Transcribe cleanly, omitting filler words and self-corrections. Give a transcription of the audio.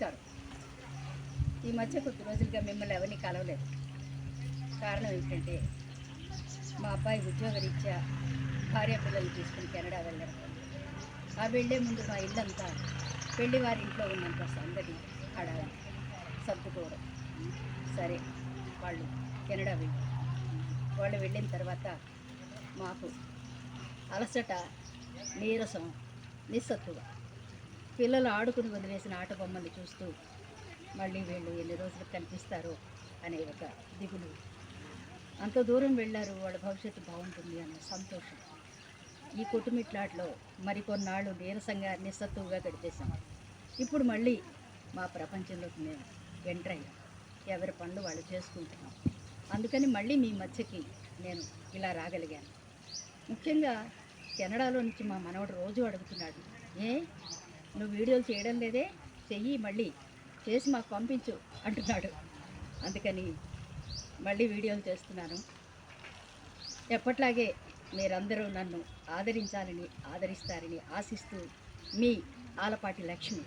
నమస్కారం. ఈ మధ్య కొద్ది రోజులుగా మిమ్మల్ని ఎవరిని కలవలేదు. కారణం ఏంటంటే మా అబ్బాయి ఉద్యోగరీత్యా భార్య పిల్లల్ని తీసుకుని కెనడా వెళ్ళడం. ఆ వెళ్ళే ముందు మా ఇల్లంతా పెళ్లి వారి ఇంట్లో ఉన్నంత సందడి హడాలి సర్దుకోవడం. సరే, వాళ్ళు కెనడా వెళ్ళారు. వాళ్ళు వెళ్ళిన తర్వాత మాకు అలసట, నీరసం, నిస్సత్తువ. పిల్లలు ఆడుకుని వదిలేసిన ఆట బొమ్మలు చూస్తూ మళ్ళీ వీళ్ళు ఎన్ని రోజులు కనిపిస్తారో అనే ఒక దిగులు. అంత దూరం వెళ్ళారు, వాళ్ళ భవిష్యత్తు బాగుంటుంది అన్న సంతోషం. ఈ కొట్టుమిట్లాట్లో మరికొన్నాళ్ళు నీరసంగా నిస్సత్తువుగా గడిపేశాం. ఇప్పుడు మళ్ళీ మా ప్రపంచంలోకి మేము ఎంటర్ అయ్యాం. ఎవరి పనులు వాళ్ళు చేసుకుంటున్నాం. అందుకని మళ్ళీ మీ మధ్యకి నేను ఇలా రాగలిగాను. ముఖ్యంగా కెనడాలో నుంచి మా మనవడు రోజు అడుగుతున్నాడు, నువ్వు వీడియోలు చేయడం లేదే, చెయ్యి, మళ్ళీ చేసి మాకు పంపించు అంటున్నాడు. అందుకని మళ్ళీ వీడియోలు చేస్తున్నాను. ఎప్పట్లాగే మీరందరూ నన్ను ఆదరించాలని, ఆదరిస్తారని ఆశిస్తూ మీ ఆలపాటి లక్ష్మి.